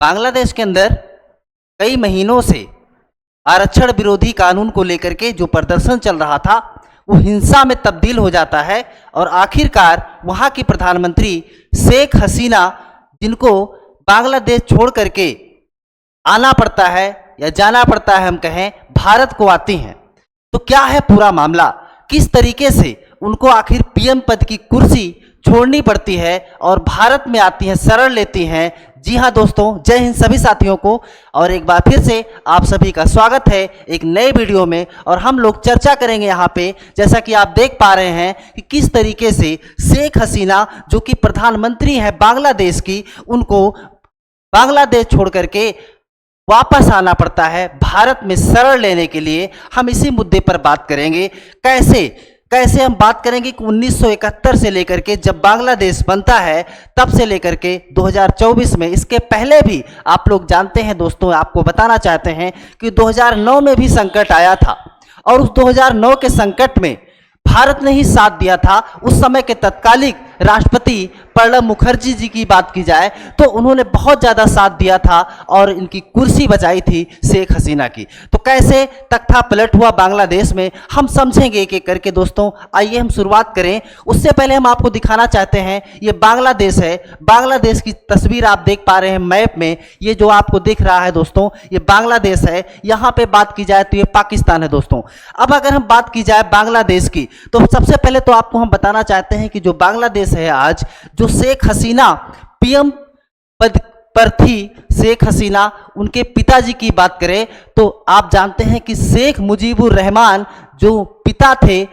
बांग्लादेश के अंदर कई महीनों से आरक्षण विरोधी कानून को लेकर के जो प्रदर्शन चल रहा था वो हिंसा में तब्दील हो जाता है और आखिरकार वहाँ की प्रधानमंत्री शेख हसीना, जिनको बांग्लादेश छोड़ करके आना पड़ता है या जाना पड़ता है, हम कहें भारत को आती हैं। तो क्या है पूरा मामला, किस तरीके से उनको आखिर पीएम पद की कुर्सी छोड़नी पड़ती है और भारत में आती हैं, शरण लेती हैं। जी हाँ दोस्तों, जय हिंद सभी साथियों को। और एक बार फिर से आप सभी का स्वागत है एक नए वीडियो में। और हम लोग चर्चा करेंगे यहाँ पे, जैसा कि आप देख पा रहे हैं कि किस तरीके से शेख हसीना जो कि प्रधानमंत्री है बांग्लादेश की, उनको बांग्लादेश छोड़ करके वापस आना पड़ता है भारत में शरण लेने के लिए। हम इसी मुद्दे पर बात करेंगे। कैसे हम बात करेंगे कि 1971 से लेकर के जब बांग्लादेश बनता है तब से लेकर के 2024 में, इसके पहले भी आप लोग जानते हैं दोस्तों, आपको बताना चाहते हैं कि 2009 में भी संकट आया था और उस 2009 के संकट में भारत ने ही साथ दिया था। उस समय के तत्कालिक राष्ट्रपति प्रणब मुखर्जी जी की बात की जाए तो उन्होंने बहुत ज़्यादा साथ दिया था और इनकी कुर्सी बचाई थी शेख हसीना की। तो कैसे तख्ता पलट हुआ बांग्लादेश में, हम समझेंगे एक एक करके दोस्तों। आइए हम शुरुआत करें। उससे पहले हम आपको दिखाना चाहते हैं, ये बांग्लादेश है। बांग्लादेश की तस्वीर आप देख पा रहे हैं मैप में, ये जो आपको दिख रहा है दोस्तों, ये बांग्लादेश है। यहाँ पे बात की जाए तो ये पाकिस्तान है दोस्तों। अब अगर हम बात की जाए बांग्लादेश की तो सबसे पहले तो आपको हम बताना चाहते हैं कि जो बांग्लादेश है आज, जो शेख हसीना पीएम पद पर थी, शेख हसीना, उनके पिताजी की बात करें तो आप जानते हैं कि शेख मुजीबुर रहमान जो पिता थे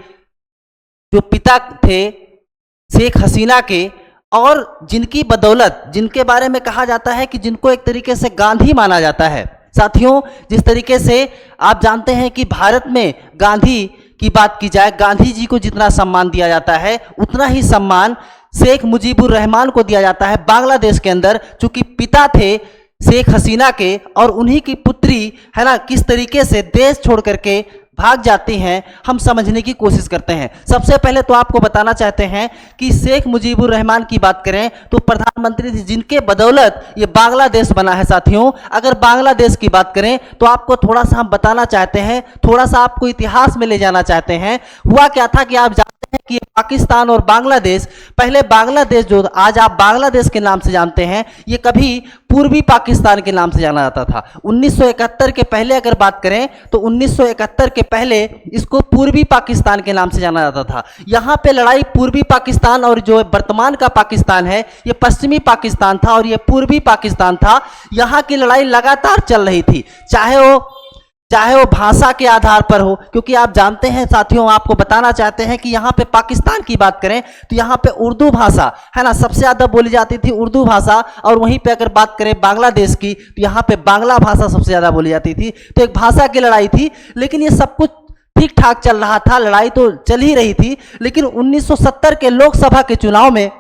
शेख हसीना के, और जिनकी बदौलत, जिनके बारे में कहा जाता है कि जिनको एक तरीके से गांधी माना जाता है। साथियों, जिस तरीके से आप जानते हैं कि भारत में गांधी की बात की जाए, गांधी जी को जितना सम्मान दिया जाता है उतना ही सम्मान शेख मुजीबुर रहमान को दिया जाता है बांग्लादेश के अंदर, चूंकि पिता थे शेख हसीना के और उन्हीं की पुत्री है ना, किस तरीके से देश छोड़ करके भाग जाती हैं, हम समझने की कोशिश करते हैं। सबसे पहले तो आपको बताना चाहते हैं कि शेख मुजीबुर रहमान की बात करें तो प्रधानमंत्री थे जिनके बदौलत ये बांग्लादेश बना है। साथियों, अगर बांग्लादेश की बात करें तो आपको थोड़ा सा हम बताना चाहते हैं, थोड़ा सा आपको इतिहास में ले जाना चाहते हैं। हुआ क्या था कि आप जानते हैं कि पाकिस्तान और बांग्लादेश, पहले बांग्लादेश जो आज आप बांग्लादेश के नाम से जानते हैं, ये कभी पूर्वी पाकिस्तान के नाम से जाना जाता था। 1971 के पहले अगर बात करें तो 1971 के पहले इसको पूर्वी पाकिस्तान के नाम से जाना जाता था। यहाँ पे लड़ाई पूर्वी पाकिस्तान और जो वर्तमान का पाकिस्तान है ये पश्चिमी पाकिस्तान था और ये पूर्वी पाकिस्तान था। यहाँ की लड़ाई लगातार चल रही थी, चाहे वो भाषा के आधार पर हो, क्योंकि आप जानते हैं साथियों, आपको बताना चाहते हैं कि यहाँ पे पाकिस्तान की बात करें तो यहाँ पे उर्दू भाषा है ना सबसे ज़्यादा बोली जाती थी, उर्दू भाषा। और वहीं पे अगर बात करें बांग्लादेश की तो यहाँ पे बांग्ला भाषा सबसे ज़्यादा बोली जाती थी। तो एक भाषा की लड़ाई थी, लेकिन ये सब कुछ ठीक ठाक चल रहा था, लड़ाई तो चल ही रही थी। लेकिन 1970 के लोकसभा के चुनाव में,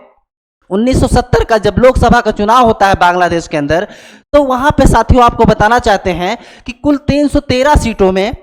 1970 का जब लोकसभा का चुनाव होता है बांग्लादेश के अंदर, तो वहां पे साथियों आपको बताना चाहते हैं कि कुल 313 सीटों में,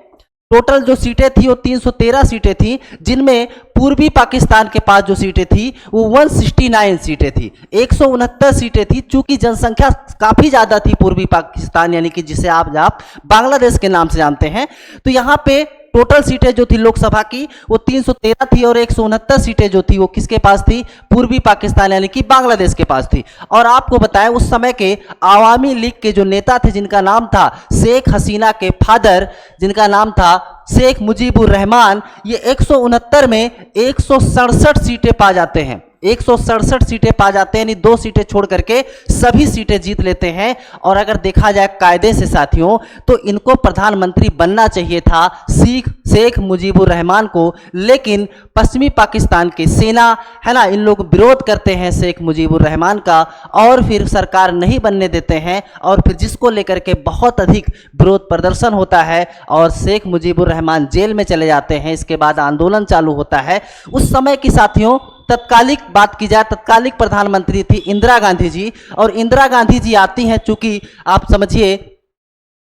टोटल जो सीटें थी वो 313 सीटें थी, जिनमें पूर्वी पाकिस्तान के पास जो सीटें थी वो 169 सीटें थी, 169 सीटें थी। चूंकि जनसंख्या काफ़ी ज़्यादा थी पूर्वी पाकिस्तान, यानी कि जिसे आप बांग्लादेश के नाम से जानते हैं, तो यहाँ पे टोटल सीटें जो थी लोकसभा की वो 313 थी और 169 सीटें जो थी वो किसके पास थी, पूर्वी पाकिस्तान यानी कि बांग्लादेश के पास थी। और आपको बताएं उस समय के आवामी लीग के जो नेता थे, जिनका नाम था शेख हसीना के फादर, जिनका नाम था शेख मुजीबुर रहमान, ये 169 में 167 सीटें पा जाते हैं, 167 सीटें पा जाते हैं, यानी 2 सीटें छोड़ करके सभी सीटें जीत लेते हैं। और अगर देखा जाए कायदे से साथियों तो इनको प्रधानमंत्री बनना चाहिए था शेख मुजीबुर रहमान को, लेकिन पश्चिमी पाकिस्तान की सेना है ना, इन लोग विरोध करते हैं शेख मुजीबुर रहमान का और फिर सरकार नहीं बनने देते हैं और फिर जिसको लेकर के बहुत अधिक विरोध प्रदर्शन होता है और शेख मुजीबुर रहमान जेल में चले जाते हैं। इसके बाद आंदोलन चालू होता है। उस समय की साथियों तत्कालिक बात की जाए, तत्कालिक प्रधानमंत्री थी इंदिरा गांधी जी, और इंदिरा गांधी जी आती हैं, चूंकि आप समझिए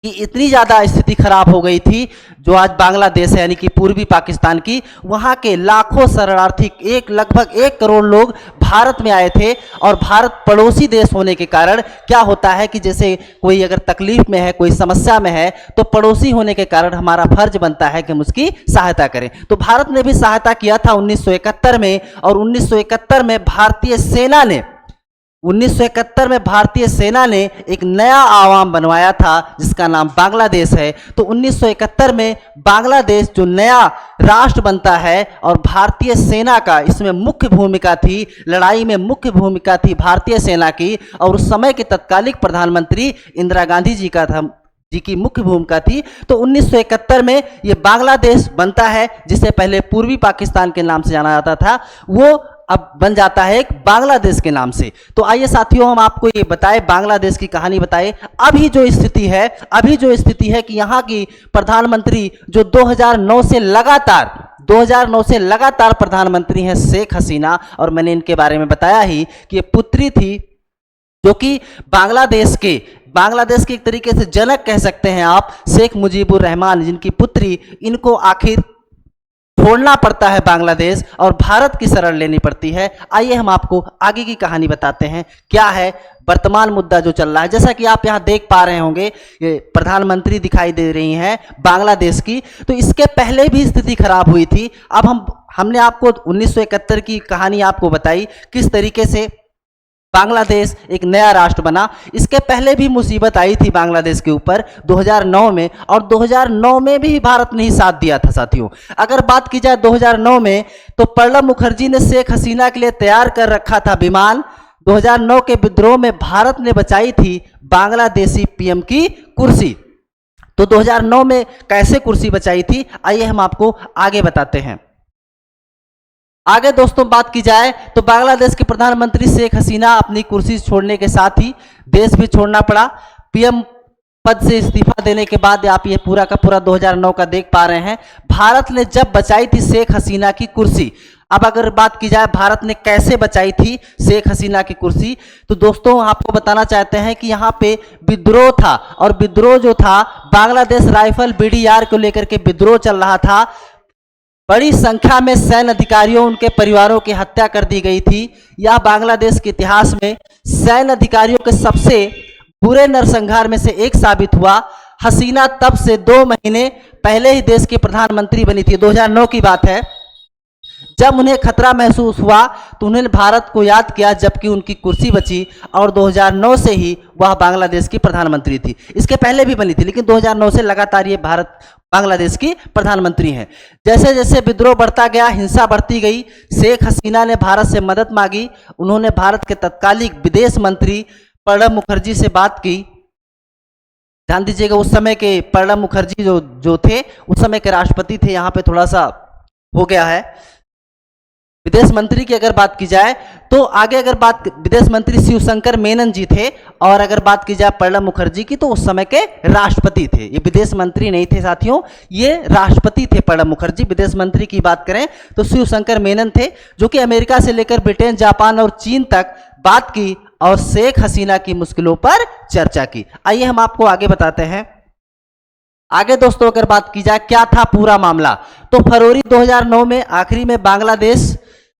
कि इतनी ज़्यादा स्थिति खराब हो गई थी, जो आज बांग्लादेश है यानी कि पूर्वी पाकिस्तान की, वहाँ के लाखों शरणार्थी लगभग 1 करोड़ लोग भारत में आए थे। और भारत पड़ोसी देश होने के कारण क्या होता है कि जैसे कोई अगर तकलीफ में है, कोई समस्या में है, तो पड़ोसी होने के कारण हमारा फर्ज बनता है कि हम उसकी सहायता करें। तो भारत ने भी सहायता किया था 1971 में। और 1971 में भारतीय सेना ने 1971 में भारतीय सेना ने एक नया आवाम बनवाया था जिसका नाम बांग्लादेश है। तो 1971 में बांग्लादेश जो नया राष्ट्र बनता है, और भारतीय सेना का इसमें मुख्य भूमिका थी, लड़ाई में मुख्य भूमिका थी भारतीय सेना की। और उस समय के तत्कालिक प्रधानमंत्री इंदिरा गांधी जी की मुख्य भूमिका थी। तो 1971 में ये बांग्लादेश बनता है, जिसे पहले पूर्वी पाकिस्तान के नाम से जाना जाता था, वो अब बन जाता है एक बांग्लादेश के नाम से। तो आइए साथियों, हम आपको ये बताएं, बांग्लादेश की कहानी बताएं। अभी जो स्थिति है कि यहाँ की प्रधानमंत्री जो 2009 से लगातार प्रधानमंत्री हैं शेख हसीना। और मैंने इनके बारे में बताया ही कि ये पुत्री थी जो कि बांग्लादेश के एक तरीके से जनक कह सकते हैं आप, शेख मुजीबुर रहमान, जिनकी पुत्री, इनको आखिर छोड़ना पड़ता है बांग्लादेश और भारत की शरण लेनी पड़ती है। आइए हम आपको आगे की कहानी बताते हैं, क्या है वर्तमान मुद्दा जो चल रहा है। जैसा कि आप यहाँ देख पा रहे होंगे, ये प्रधानमंत्री दिखाई दे रही हैं बांग्लादेश की। तो इसके पहले भी स्थिति खराब हुई थी। अब हमने आपको 1971 की कहानी आपको बताई, किस तरीके से बांग्लादेश एक नया राष्ट्र बना। इसके पहले भी मुसीबत आई थी बांग्लादेश के ऊपर 2009 में, और 2009 में भी भारत ने ही साथ दिया था साथियों। अगर बात की जाए 2009 में, तो प्रणब मुखर्जी ने शेख हसीना के लिए तैयार कर रखा था विमान। 2009 के विद्रोह में भारत ने बचाई थी बांग्लादेशी पीएम की कुर्सी। तो 2009 में कैसे कुर्सी बचाई थी, आइए हम आपको आगे बताते हैं। आगे दोस्तों बात की जाए तो बांग्लादेश के प्रधानमंत्री शेख हसीना अपनी कुर्सी छोड़ने के साथ ही देश भी छोड़ना पड़ा। पीएम पद से इस्तीफा देने के बाद आप ये पूरा का पूरा 2009 का देख पा रहे हैं। भारत ने जब बचाई थी शेख हसीना की कुर्सी, अब अगर बात की जाए भारत ने कैसे बचाई थी शेख हसीना की कुर्सी, तो दोस्तों आपको बताना चाहते हैं कि यहाँ पे विद्रोह था, और विद्रोह जो था बांग्लादेश राइफल बीडीआर को लेकर के विद्रोह चल रहा था। बड़ी संख्या में सैन्य अधिकारियों, उनके परिवारों की हत्या कर दी गई थी। यह बांग्लादेश के इतिहास में सैन्य अधिकारियों के सबसे बुरे नरसंहार में से एक साबित हुआ। हसीना तब से 2 महीने पहले ही देश की प्रधानमंत्री बनी थी, 2009 की बात है। जब उन्हें खतरा महसूस हुआ तो उन्होंने भारत को याद किया, जबकि उनकी कुर्सी बची, और 2009 से ही वह बांग्लादेश की प्रधानमंत्री थी। इसके पहले भी बनी थी, लेकिन 2009 से लगातार ये बांग्लादेश की प्रधानमंत्री हैं। जैसे जैसे विद्रोह बढ़ता गया, हिंसा बढ़ती गई, शेख हसीना ने भारत से मदद मांगी। उन्होंने भारत के तत्कालिक विदेश मंत्री प्रणब मुखर्जी से बात की। ध्यान दीजिएगा, उस समय के प्रणब मुखर्जी जो थे, उस समय के राष्ट्रपति थे। यहाँ पे थोड़ा सा हो गया है। विदेश मंत्री की अगर बात की जाए तो आगे अगर बात, विदेश मंत्री शिवशंकर मेनन जी थे, और अगर बात की जाए प्रणब मुखर्जी की तो उस समय के राष्ट्रपति थे। ये विदेश मंत्री नहीं थे साथियों, ये राष्ट्रपति थे प्रणब मुखर्जी। विदेश मंत्री की बात करें तो शिवशंकर मेनन थे, जो कि अमेरिका से लेकर ब्रिटेन, जापान और चीन तक बात की और शेख हसीना की मुश्किलों पर चर्चा की। आइए हम आपको आगे बताते हैं। आगे दोस्तों अगर बात की जाए क्या था पूरा मामला, तो फरवरी 2009 में आखिरी में बांग्लादेश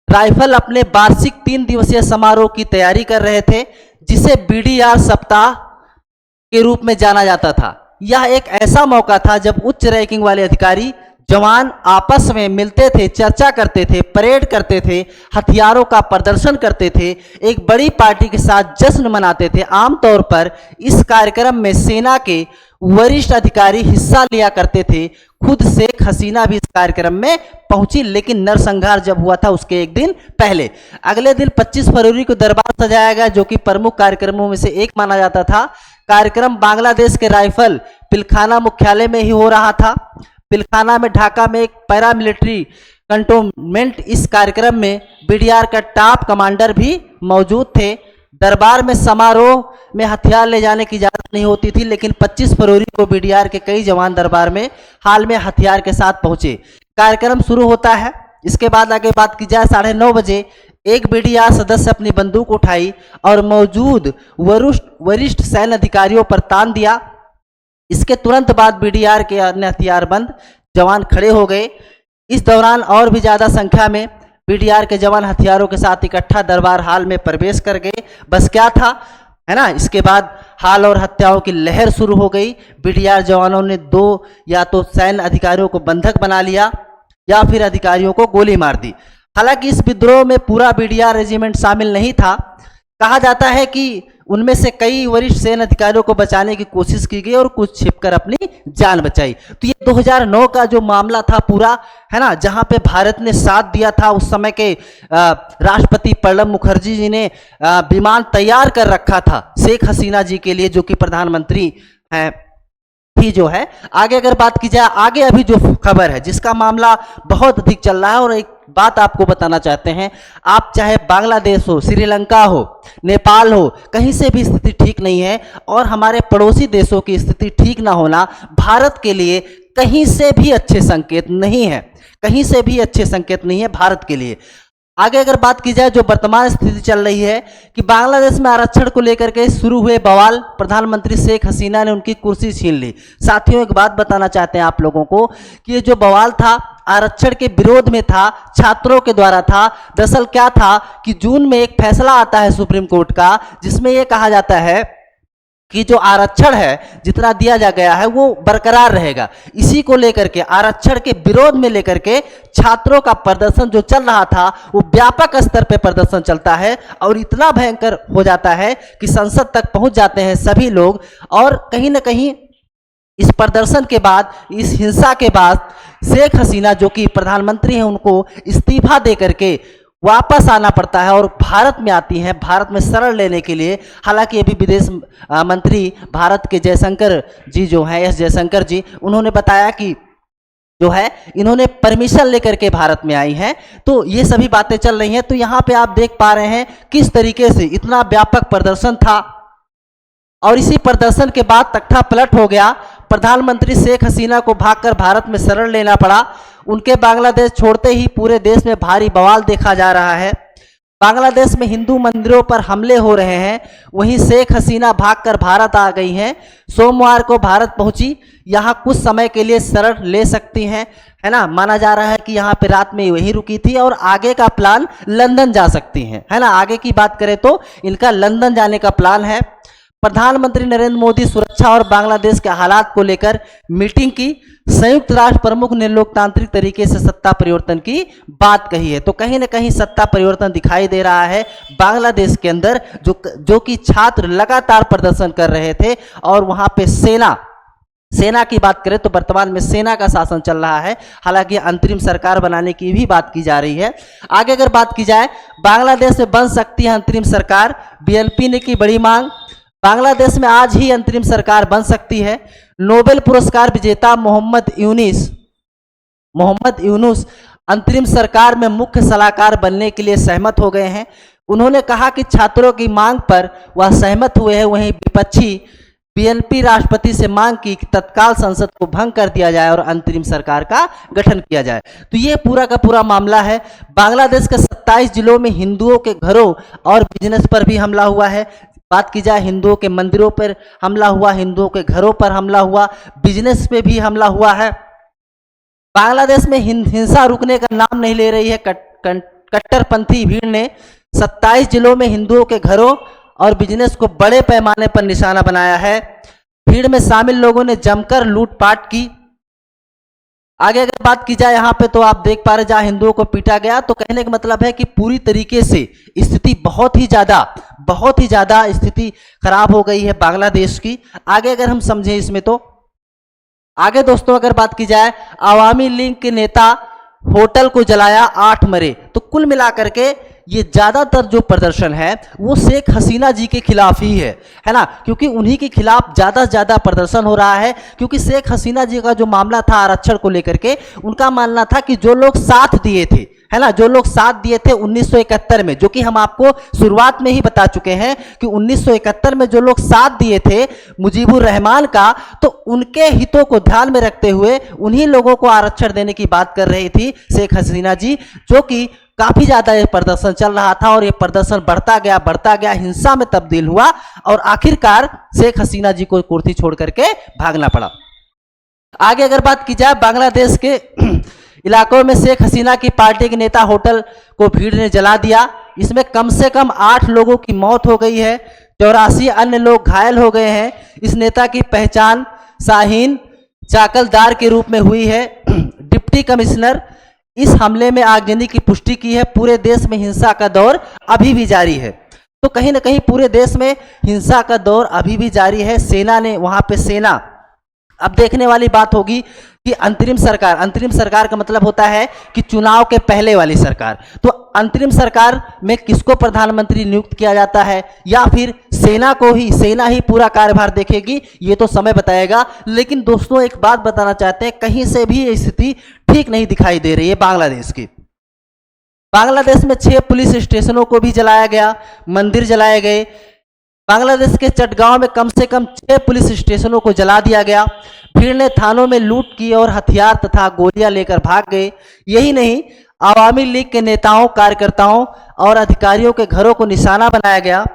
राइफल अपने वार्षिक 3 दिवसीय समारोह की तैयारी कर रहे थे, जिसे बीडीआर सप्ताह के रूप में जाना जाता था। यह एक ऐसा मौका था जब उच्च रैंकिंग वाले अधिकारी जवान आपस में मिलते थे, चर्चा करते थे, परेड करते थे, हथियारों का प्रदर्शन करते थे, एक बड़ी पार्टी के साथ जश्न मनाते थे। आमतौर पर इस कार्यक्रम में सेना के वरिष्ठ अधिकारी हिस्सा लिया करते थे। खुद शेख हसीना भी इस कार्यक्रम में पहुंची, लेकिन नरसंहार जब हुआ था उसके एक दिन पहले। अगले दिन 25 फरवरी को दरबार सजाया गया, जो कि प्रमुख कार्यक्रमों में से एक माना जाता था। कार्यक्रम बांग्लादेश के राइफल पिलखाना मुख्यालय में ही हो रहा था। पिलखाना में ढाका में एक पैरामिलिट्री कंटोनमेंट। इस कार्यक्रम में बीडीआर का टॉप कमांडर भी मौजूद थे। दरबार में समारोह में हथियार ले जाने की इजाजत नहीं होती थी, लेकिन 25 फरवरी को बीडीआर के कई जवान दरबार में हाल में हथियार के साथ पहुंचे। कार्यक्रम शुरू होता है। इसके बाद आगे बात की जाए 9:30 बजे एक बीडीआर सदस्य अपनी बंदूक उठाई और मौजूद वरिष्ठ सैन्य अधिकारियों पर तान दिया। इसके तुरंत बाद बीडीआर के अन्य हथियारबंद जवान खड़े हो गए। इस दौरान और भी ज़्यादा संख्या में बीडीआर के जवान हथियारों के साथ इकट्ठा दरबार हाल में प्रवेश कर गए। बस क्या था, है ना, इसके बाद हाल और हत्याओं की लहर शुरू हो गई। बीडीआर जवानों ने 2 या तो सैन्य अधिकारियों को बंधक बना लिया या फिर अधिकारियों को गोली मार दी। हालांकि इस विद्रोह में पूरा बीडीआर रेजिमेंट शामिल नहीं था। कहा जाता है कि उनमें से कई वरिष्ठ सैन्य अधिकारियों को बचाने की कोशिश की गई और कुछ छिपकर अपनी जान बचाई। तो ये 2009 का जो मामला था पूरा, है ना, जहां पे भारत ने साथ दिया था। उस समय के राष्ट्रपति प्रणब मुखर्जी जी ने विमान तैयार कर रखा था शेख हसीना जी के लिए, जो कि प्रधानमंत्री हैं थी जो है। आगे अगर बात की जाए, आगे अभी जो खबर है जिसका मामला बहुत अधिक चल रहा है, और एक बात आपको बताना चाहते हैं, आप चाहे बांग्लादेश हो, श्रीलंका हो, नेपाल हो, कहीं से भी स्थिति ठीक नहीं है, और हमारे पड़ोसी देशों की स्थिति ठीक ना होना भारत के लिए कहीं से भी अच्छे संकेत नहीं है, कहीं से भी अच्छे संकेत नहीं है भारत के लिए। आगे अगर बात की जाए, जो वर्तमान स्थिति चल रही है कि बांग्लादेश में आरक्षण को लेकर के शुरू हुए बवाल, प्रधानमंत्री शेख हसीना ने उनकी कुर्सी छीन ली। साथियों, एक बात बताना चाहते हैं आप लोगों को कि ये जो बवाल था आरक्षण के विरोध में था, छात्रों के द्वारा था। दरअसल क्या था कि जून में एक फैसला आता है सुप्रीम कोर्ट का, जिसमें यह कहा जाता है कि जो आरक्षण है जितना दिया जा गया है वो बरकरार रहेगा। इसी को लेकर के, आरक्षण के विरोध में लेकर के छात्रों का प्रदर्शन जो चल रहा था वो व्यापक स्तर पे प्रदर्शन चलता है और इतना भयंकर हो जाता है कि संसद तक पहुंच जाते हैं सभी लोग। और कहीं ना कहीं इस प्रदर्शन के बाद, इस हिंसा के बाद शेख हसीना जो कि प्रधानमंत्री हैं, उनको इस्तीफा दे करके वापस आना पड़ता है और भारत में आती हैं, भारत में शरण लेने के लिए। हालांकि अभी विदेश मंत्री भारत के जयशंकर जी जो हैं, एस जयशंकर जी, उन्होंने बताया कि जो है इन्होंने परमिशन लेकर के भारत में आई हैं। तो ये सभी बातें चल रही हैं। तो यहाँ पे आप देख पा रहे हैं किस तरीके से इतना व्यापक प्रदर्शन था और इसी प्रदर्शन के बाद तख्ता पलट हो गया। प्रधानमंत्री शेख हसीना को भागकर भारत में शरण लेना पड़ा। उनके बांग्लादेश छोड़ते ही पूरे देश में भारी बवाल देखा जा रहा है। बांग्लादेश में हिंदू मंदिरों पर हमले हो रहे हैं, वहीं शेख हसीना भागकर भारत आ गई हैं। सोमवार को भारत पहुंची, यहां कुछ समय के लिए शरण ले सकती हैं, है ना। माना जा रहा है कि यहां पे रात में वहीं रुकी थी और आगे का प्लान लंदन जा सकती हैं, है ना। आगे की बात करें तो इनका लंदन जाने का प्लान है। प्रधानमंत्री नरेंद्र मोदी सुरक्षा और बांग्लादेश के हालात को लेकर मीटिंग की। संयुक्त राष्ट्र प्रमुख ने लोकतांत्रिक तरीके से सत्ता परिवर्तन की बात कही है। तो कहीं ना कहीं सत्ता परिवर्तन दिखाई दे रहा है बांग्लादेश के अंदर, जो कि छात्र लगातार प्रदर्शन कर रहे थे और वहां पे सेना की बात करें तो वर्तमान में सेना का शासन चल रहा है। हालांकि अंतरिम सरकार बनाने की भी बात की जा रही है। आगे अगर बात की जाए, बांग्लादेश में बन सकती है अंतरिम सरकार, बीएनपी ने की बड़ी मांग। बांग्लादेश में आज ही अंतरिम सरकार बन सकती है। नोबेल पुरस्कार विजेता मोहम्मद यूनुस अंतरिम सरकार में मुख्य सलाहकार बनने के लिए सहमत हो गए हैं। उन्होंने कहा कि छात्रों की मांग पर वह सहमत हुए हैं। वहीं विपक्षी बीएनपी राष्ट्रपति से मांग की कि तत्काल संसद को भंग कर दिया जाए और अंतरिम सरकार का गठन किया जाए। तो ये पूरा का पूरा मामला है। बांग्लादेश के 27 जिलों में हिंदुओं के घरों और बिजनेस पर भी हमला हुआ है। बात की जाए, हिंदुओं के मंदिरों पर हमला हुआ, हिंदुओं के घरों पर हमला हुआ, बिजनेस पे भी हमला हुआ है। बांग्लादेश में हिंसा रुकने का नाम नहीं ले रही है। कट्टरपंथी भीड़ ने 27 जिलों में हिंदुओं के घरों और बिजनेस को बड़े पैमाने पर निशाना बनाया है। भीड़ में शामिल लोगों ने जमकर लूटपाट की। आगे अगर बात की जाए, यहाँ पे तो आप देख पा रहे जहाँ हिंदुओं को पीटा गया। तो कहने का मतलब है कि पूरी तरीके से स्थिति बहुत ही ज्यादा स्थिति खराब हो गई है बांग्लादेश की। आगे अगर हम समझें इसमें, तो आगे दोस्तों अगर बात की जाए, अवामी लीग के नेता होटल को जलाया, 8 मरे। तो कुल मिलाकर के ये ज्यादातर जो प्रदर्शन है वो शेख हसीना जी के खिलाफ ही है ना, क्योंकि उन्हीं के खिलाफ ज्यादा से ज्यादा प्रदर्शन हो रहा है। क्योंकि शेख हसीना जी का जो मामला था आरक्षण को लेकर के, उनका मानना था कि जो लोग साथ दिए थे, है ना, जो लोग साथ दिए थे 1971 में, जो कि हम आपको शुरुआत में ही बता चुके हैं कि 1971 में जो लोग साथ दिए थे मुजीबुर रहमान का, तो उनके हितों को ध्यान में रखते हुए उन्हीं लोगों को आरक्षण देने की बात कर रही थी शेख हसीना जी, जो कि काफ़ी ज़्यादा ये प्रदर्शन चल रहा था और ये प्रदर्शन बढ़ता गया, हिंसा में तब्दील हुआ और आखिरकार शेख हसीना जी को कुर्सी छोड़ करके भागना पड़ा। आगे अगर बात की जाए बांग्लादेश के इलाकों में, शेख हसीना की पार्टी के नेता होटल को भीड़ ने जला दिया। इसमें कम से कम 8 लोगों की मौत हो गई है, 84 अन्य लोग घायल हो गए हैं। इस नेता की पहचान शाहीन चाकलदार के रूप में हुई है। डिप्टी कमिश्नर इस हमले में आगजनी की पुष्टि की है। पूरे देश में हिंसा का दौर अभी भी जारी है। तो कहीं ना कहीं पूरे देश में हिंसा का दौर अभी भी जारी है। सेना ने वहां पे सेना, अब देखने वाली बात होगी कि अंतरिम सरकार का मतलब होता है कि चुनाव के पहले वाली सरकार। तो अंतरिम सरकार में किसको प्रधानमंत्री नियुक्त किया जाता है या फिर सेना ही पूरा कार्यभार देखेगी, ये तो समय बताएगा। लेकिन दोस्तों एक बात बताना चाहते हैं, कहीं से भी ये स्थिति ठीक नहीं दिखाई दे रही है बांग्लादेश की। बांग्लादेश में 6 पुलिस स्टेशनों को भी जलाया गया, मंदिर जलाए गए। बांग्लादेश के चटगांव में कम से कम 6 पुलिस स्टेशनों को जला दिया गया। भीड़ ने थानों में लूट की और हथियार तथा गोलियां लेकर भाग गए। यही नहीं, आवामी लीग के नेताओं, कार्यकर्ताओं और अधिकारियों के घरों को निशाना बनाया गया।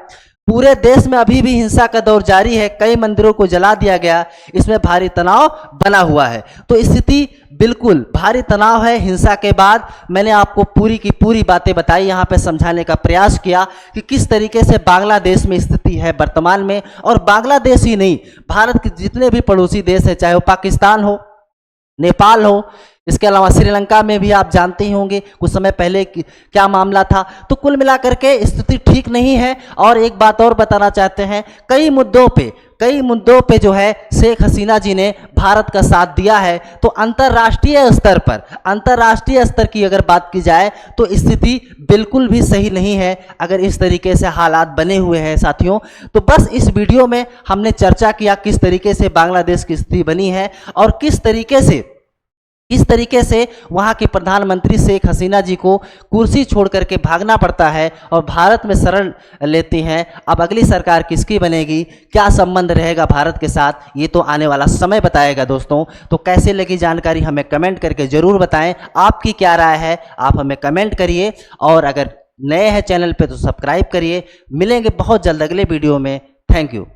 पूरे देश में अभी भी हिंसा का दौर जारी है। कई मंदिरों को जला दिया गया। इसमें भारी तनाव बना हुआ है। तो स्थिति बिल्कुल भारी तनाव है। हिंसा के बाद मैंने आपको पूरी की पूरी बातें बताई, यहाँ पे समझाने का प्रयास किया कि किस तरीके से बांग्लादेश में स्थिति है वर्तमान में। और बांग्लादेश ही नहीं, भारत के जितने भी पड़ोसी देश हैं, चाहे वो पाकिस्तान हो, नेपाल हो, इसके अलावा श्रीलंका में भी आप जानते ही होंगे कुछ समय पहले क्या मामला था। तो कुल मिलाकर के स्थिति ठीक नहीं है। और एक बात और बताना चाहते हैं, कई मुद्दों पे जो है शेख हसीना जी ने भारत का साथ दिया है। तो अंतर्राष्ट्रीय स्तर की अगर बात की जाए तो स्थिति बिल्कुल भी सही नहीं है अगर इस तरीके से हालात बने हुए हैं साथियों। तो बस इस वीडियो में हमने चर्चा किया किस तरीके से बांग्लादेश की स्थिति बनी है और किस तरीके से वहाँ के प्रधानमंत्री शेख हसीना जी को कुर्सी छोड़ करके भागना पड़ता है और भारत में शरण लेती हैं। अब अगली सरकार किसकी बनेगी, क्या संबंध रहेगा भारत के साथ, ये तो आने वाला समय बताएगा दोस्तों। तो कैसे लगी जानकारी हमें कमेंट करके ज़रूर बताएं। आपकी क्या राय है, आप हमें कमेंट करिए और अगर नए हैं चैनल पर तो सब्सक्राइब करिए। मिलेंगे बहुत जल्द अगले वीडियो में। Thank you.